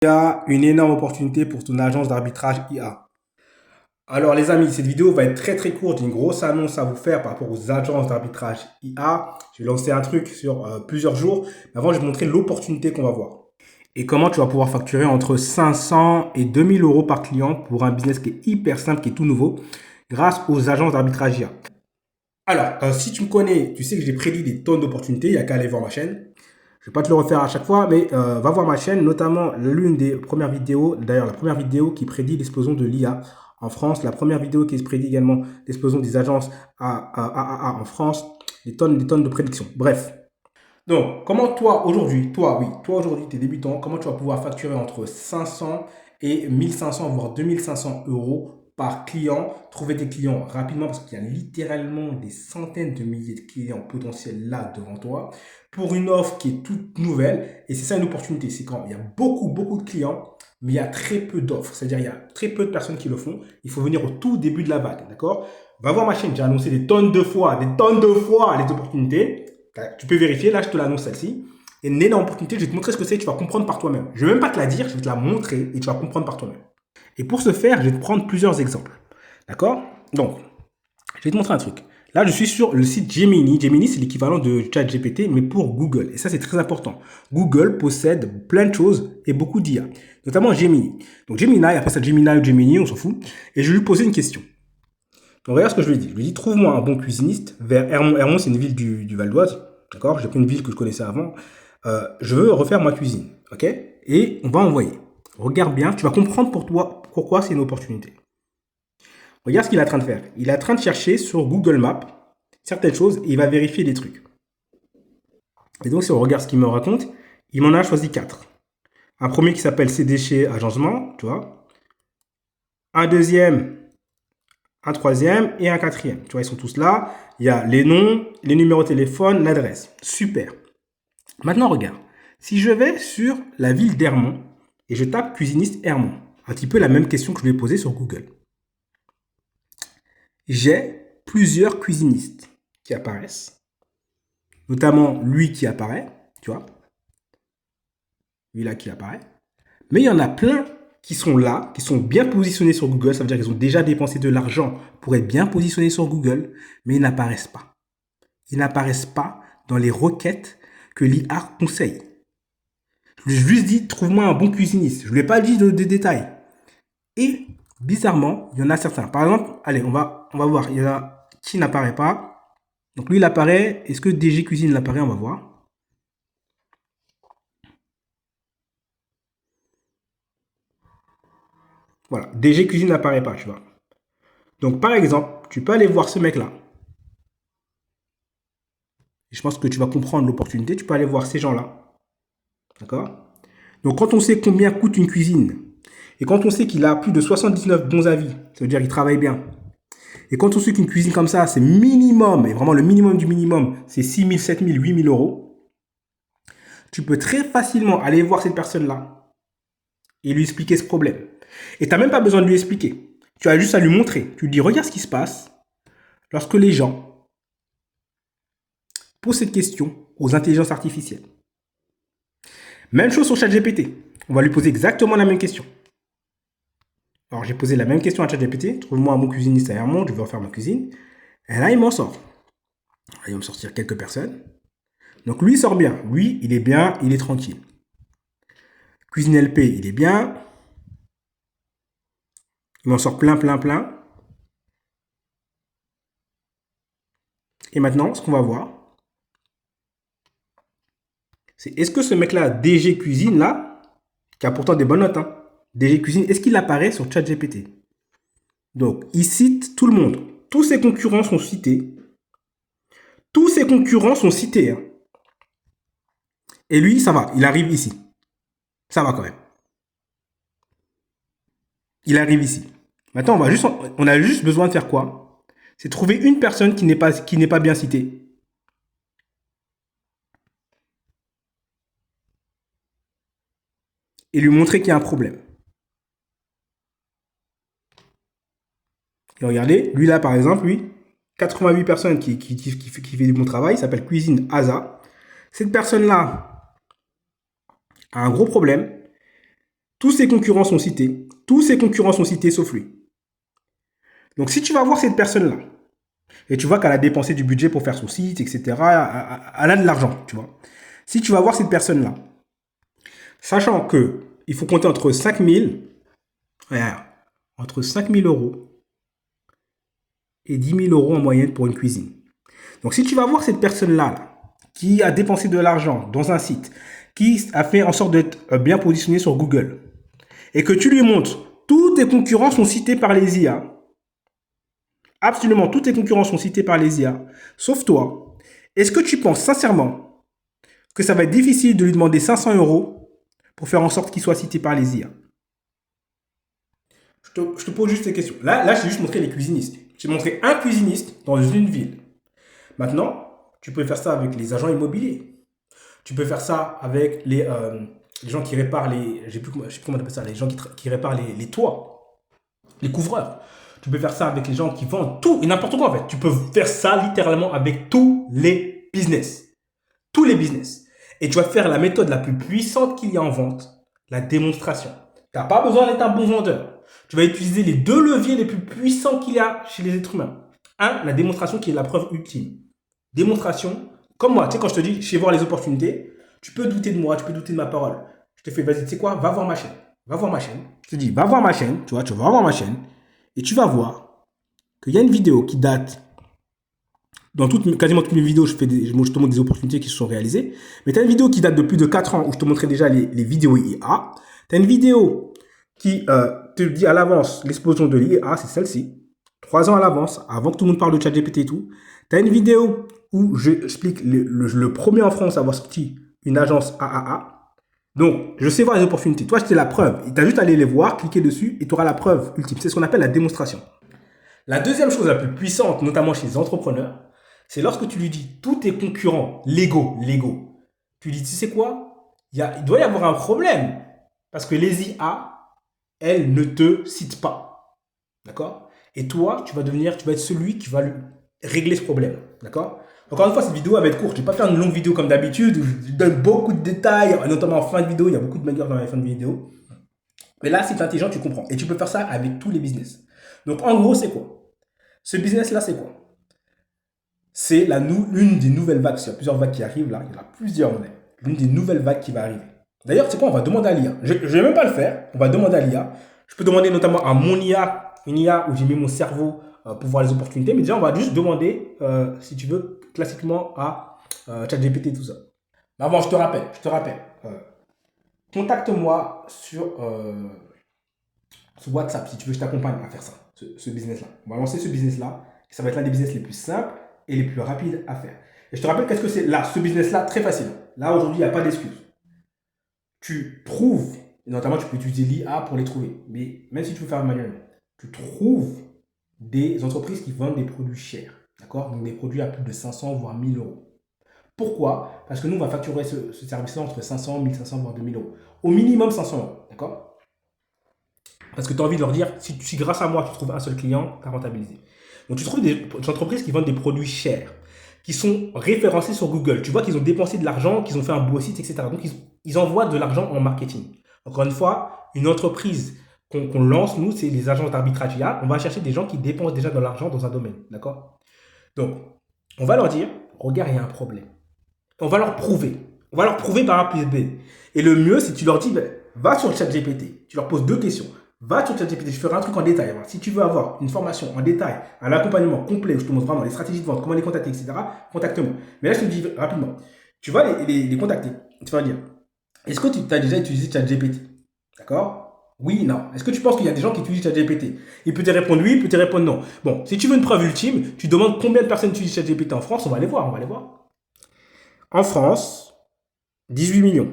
Il y a une énorme opportunité pour ton agence d'arbitrage IA. Alors les amis, cette vidéo va être très courte. J'ai une grosse annonce à vous faire par rapport aux agences d'arbitrage IA. Je vais lancer un truc sur plusieurs jours. Mais avant, je vais vous montrer l'opportunité qu'on va voir. Et comment tu vas pouvoir facturer entre 500 et 2000 euros par client pour un business qui est hyper simple, qui est tout nouveau, grâce aux agences d'arbitrage IA. Alors, si tu me connais, tu sais que j'ai prédit des tonnes d'opportunités. Il n'y a qu'à aller voir ma chaîne. Je vais pas te le refaire à chaque fois, mais va voir ma chaîne, notamment l'une des premières vidéos, d'ailleurs la première vidéo qui prédit l'explosion de l'IA en France, la première vidéo qui prédit également l'explosion des agences en France, des tonnes de prédictions. Bref. Donc, comment toi aujourd'hui, toi aujourd'hui, tu es débutant, comment tu vas pouvoir facturer entre 500 et 1500, voire 2500 euros par client, trouver des clients rapidement parce qu'il y a littéralement des centaines de milliers de clients potentiels là devant toi pour une offre qui est toute nouvelle. Et c'est ça une opportunité, c'est quand il y a beaucoup de clients, mais il y a très peu d'offres. C'est-à-dire il y a très peu de personnes qui le font. Il faut venir au tout début de la vague, d'accord? Va voir ma chaîne, j'ai annoncé des tonnes de fois les opportunités. Tu peux vérifier, là je te l'annonce celle-ci. Et une énorme opportunité, je vais te montrer ce que c'est, tu vas comprendre par toi-même. Je ne vais même pas te la dire, je vais te la montrer et tu vas comprendre par toi-même. Et pour ce faire, je vais te prendre plusieurs exemples. D'accord? Donc, je vais te montrer un truc. Là, je suis sur le site Gemini. Gemini, c'est l'équivalent de ChatGPT, mais pour Google. Et ça, c'est très important. Google possède plein de choses et beaucoup d'IA, notamment Gemini. Donc, Gemini, après ça Gemini ou Gemini, on s'en fout. Et je vais lui poser une question. Donc, regarde ce que je lui dis. Je lui dis, trouve-moi un bon cuisiniste vers Hermont. Hermont, c'est une ville du Val d'Oise. D'accord? J'ai pris une ville que je connaissais avant. Je veux refaire ma cuisine. OK? Et on va envoyer. Regarde bien, tu vas comprendre pour toi pourquoi c'est une opportunité. Regarde ce qu'il est en train de faire. Il est en train de chercher sur Google Maps certaines choses et il va vérifier des trucs. Et donc, si on regarde ce qu'il me raconte, il m'en a choisi 4. Un premier qui s'appelle Ces déchets agencement, tu vois. Un deuxième, un troisième et un quatrième. Tu vois, ils sont tous là. Il y a les noms, les numéros de téléphone, l'adresse. Super. Maintenant, regarde. Si je vais sur la ville d'Hermont et je tape cuisiniste Hermont, un petit peu la même question que je lui ai posée sur Google. J'ai plusieurs cuisinistes qui apparaissent, notamment lui qui apparaît, tu vois, lui là qui apparaît. Mais il y en a plein qui sont là, qui sont bien positionnés sur Google, ça veut dire qu'ils ont déjà dépensé de l'argent pour être bien positionnés sur Google, mais ils n'apparaissent pas. Ils n'apparaissent pas dans les requêtes que l'IA conseille. Je lui ai juste dit, trouve-moi un bon cuisiniste. Je ne lui ai pas dit de détails. Et bizarrement, il y en a certains. Par exemple, allez, on va voir. Il y en a qui n'apparaît pas. Donc lui, il apparaît. Est-ce que DG Cuisine l'apparaît? On va voir. Voilà, DG Cuisine n'apparaît pas, tu vois. Donc par exemple, tu peux aller voir ce mec-là. Je pense que tu vas comprendre l'opportunité. Tu peux aller voir ces gens-là. D'accord? Donc quand on sait combien coûte une cuisine, et quand on sait qu'il a plus de 79 bons avis, ça veut dire qu'il travaille bien. Et quand on sait qu'une cuisine comme ça, c'est minimum, et vraiment le minimum du minimum, c'est 6 000, 7 000, 8 000 euros, tu peux très facilement aller voir cette personne-là et lui expliquer ce problème. Et tu n'as même pas besoin de lui expliquer. Tu as juste à lui montrer. Tu lui dis, regarde ce qui se passe lorsque les gens posent cette question aux intelligences artificielles. Même chose sur ChatGPT. On va lui poser exactement la même question. Alors, j'ai posé la même question à ChatGPT. Trouve-moi un bon cuisiniste à Hermont, je veux refaire ma cuisine. Et là, il m'en sort. Il va me sortir quelques personnes. Donc, lui, il sort bien. Lui, il est bien, il est tranquille. Cuisine LP, il est bien. Il m'en sort plein. Et maintenant, ce qu'on va voir, c'est est-ce que ce mec-là, DG Cuisine, là, qui a pourtant des bonnes notes, hein, DG Cuisine, est-ce qu'il apparaît sur ChatGPT? Donc, il cite tout le monde. Tous ses concurrents sont cités. Tous ses concurrents sont cités. Hein. Et lui, ça va, il arrive ici. Ça va quand même. Il arrive ici. Maintenant, on a juste besoin de faire quoi? C'est trouver une personne qui n'est pas bien citée. Et lui montrer qu'il y a un problème. Et regardez, lui là par exemple, lui, 88 personnes qui fait du bon travail, il s'appelle Cuisine Asa. Cette personne-là a un gros problème. Tous ses concurrents sont cités. Tous ses concurrents sont cités sauf lui. Donc, si tu vas voir cette personne-là, et tu vois qu'elle a dépensé du budget pour faire son site, etc., elle a de l'argent, tu vois. Si tu vas voir cette personne-là, sachant que il faut compter entre 5 000, entre 5 000 euros et 10 000 euros en moyenne pour une cuisine. Donc, si tu vas voir cette personne-là, là, qui a dépensé de l'argent dans un site, qui a fait en sorte d'être bien positionné sur Google, et que tu lui montres, tous tes concurrents sont cités par les IA, absolument tous tes concurrents sont cités par les IA, sauf toi, est-ce que tu penses sincèrement que ça va être difficile de lui demander 500 euros pour faire en sorte qu'il soit cité par les IA? Je te pose juste ces questions. Là, je t'ai juste montré les cuisinistes. J'ai montré un cuisiniste dans une ville. Maintenant, tu peux faire ça avec les agents immobiliers. Tu peux faire ça avec les gens qui réparent les... Je sais plus comment on appelle ça. Les gens qui réparent les toits. Les couvreurs. Tu peux faire ça avec les gens qui vendent tout et n'importe quoi en fait. Tu peux faire ça littéralement avec tous les business. Tous les business. Et tu vas faire la méthode la plus puissante qu'il y a en vente, la démonstration. Tu n'as pas besoin d'être un bon vendeur. Tu vas utiliser les deux leviers les plus puissants qu'il y a chez les êtres humains. Un, la démonstration qui est la preuve ultime. Démonstration, comme moi, tu sais, quand je te dis, je sais voir les opportunités, tu peux douter de moi, tu peux douter de ma parole. Je te fais, vas-y, tu sais quoi, va voir ma chaîne. Va voir ma chaîne. Je te dis, va voir ma chaîne, tu vois, tu vas voir ma chaîne. Et tu vas voir qu'il y a une vidéo qui date, dans quasiment toutes mes vidéos, je te montre des opportunités qui se sont réalisées. Mais tu as une vidéo qui date de plus de 4 ans où je te montrais déjà les vidéos IA. Tu as une vidéo qui te dit à l'avance l'explosion de l'IA, c'est celle-ci. 3 ans à l'avance, avant que tout le monde parle de ChatGPT et tout. Tu as une vidéo où j'explique le premier en France à avoir sorti une agence AAA. Donc, je sais voir les opportunités. Toi, c'est la preuve. Tu as juste à aller les voir, cliquer dessus et tu auras la preuve ultime. C'est ce qu'on appelle la démonstration. La deuxième chose la plus puissante, notamment chez les entrepreneurs, c'est lorsque tu lui dis tous tes concurrents légaux, tu lui dis, tu sais quoi, il doit y avoir un problème. Parce que les IA, elles ne te citent pas. D'accord? Et toi, tu vas être celui qui va régler ce problème. D'accord? Encore une fois, cette vidéo va être courte. Je ne vais pas faire une longue vidéo comme d'habitude où je donne beaucoup de détails, notamment en fin de vidéo. Il y a beaucoup de manières dans la fin de vidéo. Mais là, si tu es intelligent, tu comprends. Et tu peux faire ça avec tous les business. Donc, en gros, c'est quoi? Ce business-là, c'est quoi? C'est l'une des nouvelles vagues. Il y a plusieurs vagues qui arrivent là. Il y en a plusieurs. L'une des nouvelles vagues qui va arriver. D'ailleurs, c'est quoi? On va demander à l'IA. Je ne vais même pas le faire. On va demander à l'IA. Je peux demander notamment à mon IA, une IA où j'ai mis mon cerveau pour voir les opportunités. Mais déjà, on va juste demander, si tu veux, classiquement à ChatGPT et tout ça. Mais avant, je te rappelle. Contacte-moi sur WhatsApp si tu veux, je t'accompagne à faire ça, ce business-là. On va lancer ce business-là. Ça va être l'un des business les plus simples et les plus rapides à faire. Et je te rappelle qu'est-ce que c'est là, ce business-là, très facile. Là, aujourd'hui, il n'y a pas d'excuse. Tu trouves, et notamment tu peux utiliser l'IA pour les trouver, mais même si tu veux faire manuellement, tu trouves des entreprises qui vendent des produits chers, d'accord? Donc des produits à plus de 500 voire 1000 euros. Pourquoi? Parce que nous, on va facturer ce service-là entre 500, 1500 voire 2000 euros. Au minimum 500 euros, d'accord? Parce que tu as envie de leur dire, si grâce à moi, tu trouves un seul client, tu as rentabilisé. Donc tu trouves des entreprises qui vendent des produits chers, qui sont référencés sur Google. Tu vois qu'ils ont dépensé de l'argent, qu'ils ont fait un beau site, etc. Donc, ils envoient de l'argent en marketing. Encore une fois, une entreprise qu'on lance, nous, c'est les agences d'arbitrage IA. On va chercher des gens qui dépensent déjà de l'argent dans un domaine. D'accord? Donc, on va leur dire, regarde, il y a un problème. On va leur prouver. On va leur prouver par A plus B. Et le mieux, c'est que tu leur dis, va sur ChatGPT. Tu leur poses 2 questions. Va sur ChatGPT, je ferai un truc en détail. Si tu veux avoir une formation en détail, un accompagnement complet où je te montre vraiment les stratégies de vente, comment les contacter, etc., contacte-moi. Mais là, je te dis rapidement, tu vas les contacter. Tu vas dire, est-ce que tu as déjà utilisé ChatGPT? D'accord? Oui, non. Est-ce que tu penses qu'il y a des gens qui utilisent ChatGPT? Il peut te répondre oui, il peut te répondre non. Bon, si tu veux une preuve ultime, tu demandes combien de personnes utilisent ChatGPT en France, on va aller voir, En France, 18 millions.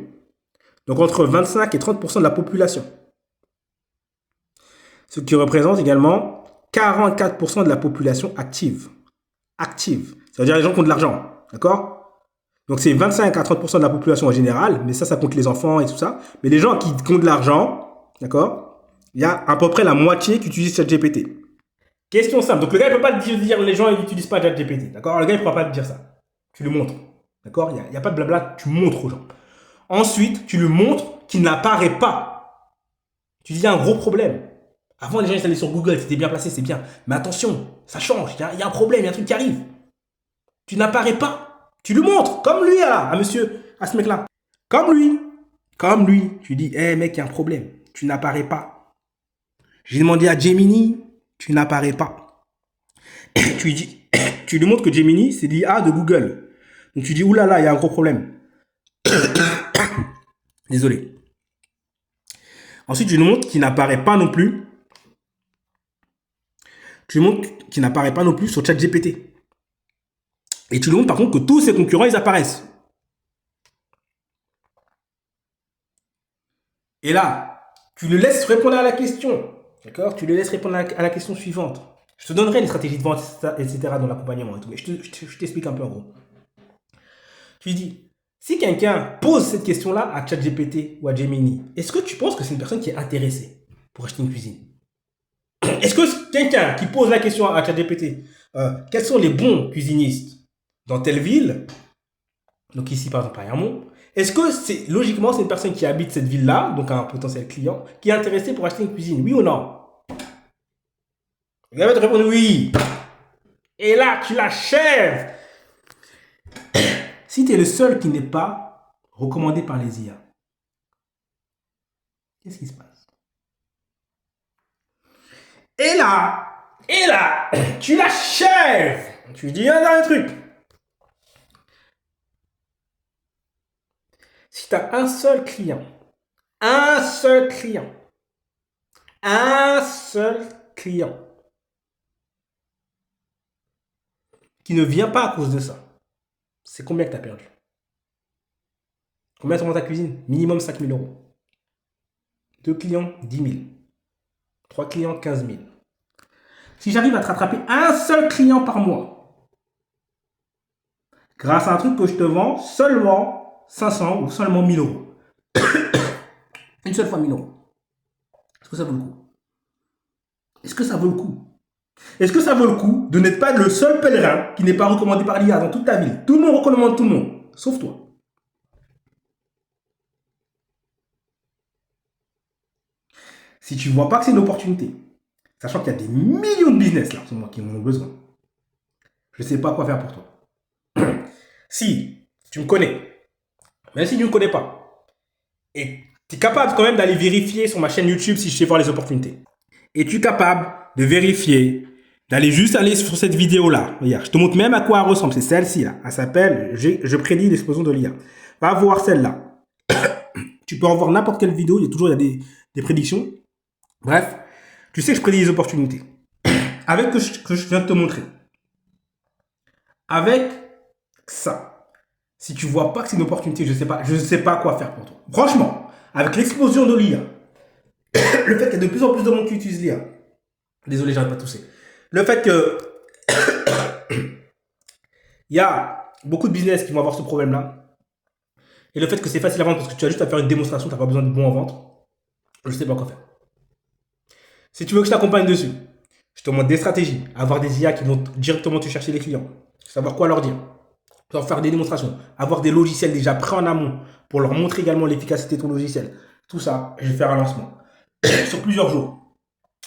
Donc entre 25 et 30% de la population. Ce qui représente également 44% de la population active. Active. Ça veut dire les gens qui ont de l'argent. D'accord? Donc c'est 25 à 30% de la population en général, mais ça compte les enfants et tout ça. Mais les gens qui ont de l'argent, d'accord? Il y a à peu près la moitié qui utilisent ChatGPT. Question simple. Donc le gars ne peut pas te dire les gens n'utilisent pas ChatGPT. D'accord? Le gars ne pourra pas te dire ça. Tu lui montres. D'accord? Il n'y a pas de blabla, tu montres aux gens. Ensuite, tu lui montres qu'il n'apparaît pas Tu dis, il y a un gros problème. Avant, les gens ils allaient sur Google, c'était bien placé, c'est bien. Mais attention, ça change, il y a un problème, il y a un truc qui arrive. Tu n'apparais pas. Tu lui montres, comme lui, à ce mec-là. Comme lui. Tu dis, hé mec, il y a un problème. Tu n'apparais pas. J'ai demandé à Gemini, tu n'apparais pas. tu lui montres que Gemini, c'est l'IA de Google. Donc tu dis, oulala, il y a un gros problème. Désolé. Ensuite, tu lui montres qu'il n'apparaît pas non plus. Tu lui montres qu'il n'apparaît pas non plus sur ChatGPT. Et tu lui montres par contre que tous ses concurrents, ils apparaissent. Et là, tu le laisses répondre à la question. D'accord? Tu le laisses répondre à la question suivante. Je te donnerai les stratégies de vente, etc. dans l'accompagnement et tout. Mais je t'explique un peu en gros. Tu dis, si quelqu'un pose cette question-là à ChatGPT ou à Gemini, est-ce que tu penses que c'est une personne qui est intéressée pour acheter une cuisine? Est-ce que quelqu'un qui pose la question à ChatGPT, quels sont les bons cuisinistes dans telle ville, donc ici par exemple à Hermont, est-ce que logiquement c'est une personne qui habite cette ville-là, donc un potentiel client, qui est intéressé pour acheter une cuisine, oui ou non? Il va te répondre oui. Et là, tu l'achèves. Si tu es le seul qui n'est pas recommandé par les IA, qu'est-ce qui se passe? Et là, tu l'achèves. Tu dis un truc. Si tu as un seul client qui ne vient pas à cause de ça, c'est combien que tu as perdu? Combien tu vends ta cuisine? Minimum 5 000 euros. 2 clients, 10 000. 3 clients, 15 000. Si j'arrive à te rattraper un seul client par mois, grâce à un truc que je te vends seulement 500 ou seulement 1000 euros. Une seule fois 1000 euros. Est-ce que ça vaut le coup? Est-ce que ça vaut le coup? Est-ce que ça vaut le coup de n'être pas le seul pèlerin qui n'est pas recommandé par l'IA dans toute ta ville? Tout le monde recommande tout le monde, sauf toi. Si tu ne vois pas que c'est une opportunité, sachant qu'il y a des millions de business là, c'est moi qui en ont besoin, je ne sais pas quoi faire pour toi. Si tu me connais, même si tu ne me connais pas, et tu es capable quand même d'aller vérifier sur ma chaîne YouTube si je sais voir les opportunités. Es-tu capable de vérifier, d'aller juste aller sur cette vidéo-là? Regarde, je te montre même à quoi elle ressemble. C'est celle-ci là. Elle s'appelle « Je prédis l'explosion de l'IA ». Va voir celle-là. Tu peux en voir n'importe quelle vidéo. Il y a des prédictions. Bref, tu sais que je prédis les opportunités. Avec que je viens de te montrer. Avec ça, si tu vois pas que c'est une opportunité, je ne sais pas quoi faire pour toi. Franchement, avec l'explosion de l'IA, le fait qu'il y a de plus en plus de monde qui utilise l'IA, désolé, j'arrête pas de tousser. Le fait que il y a beaucoup de business qui vont avoir ce problème-là, et le fait que c'est facile à vendre parce que tu as juste à faire une démonstration, tu n'as pas besoin de bon en vente, je ne sais pas quoi faire. Si tu veux que je t'accompagne dessus, je te montre des stratégies, avoir des IA qui vont directement te chercher les clients, savoir quoi leur dire, leur faire des démonstrations, avoir des logiciels déjà prêts en amont pour leur montrer également l'efficacité de ton logiciel. Tout ça, je vais faire un lancement sur plusieurs jours.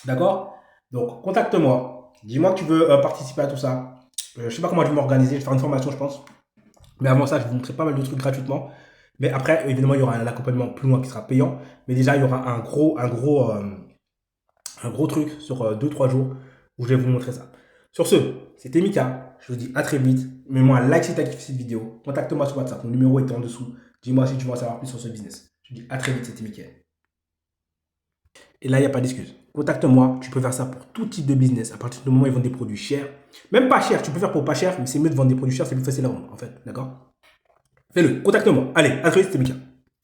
D'accord? Donc, contacte-moi. Dis-moi que tu veux participer à tout ça. Je ne sais pas comment je vais m'organiser. Je vais faire une formation, je pense. Mais avant ça, je vais vous montrer pas mal de trucs gratuitement. Mais après, évidemment, il y aura un accompagnement plus loin qui sera payant. Mais déjà, il y aura un gros truc sur 2-3 jours où je vais vous montrer ça. Sur ce, c'était Mika. Je vous dis à très vite. Mets-moi un like si tu as kiffé cette vidéo. Contacte-moi sur WhatsApp. Mon numéro est en dessous. Dis-moi si tu veux en savoir plus sur ce business. Je vous dis à très vite. C'était Mika. Et là, il n'y a pas d'excuse. Contacte-moi, tu peux faire ça pour tout type de business. À partir du moment où ils vendent des produits chers, même pas chers, tu peux faire pour pas cher, mais c'est mieux de vendre des produits chers, c'est plus facile à vendre en fait. D'accord? Fais-le, contacte-moi. Allez, à très vite, c'était Mika.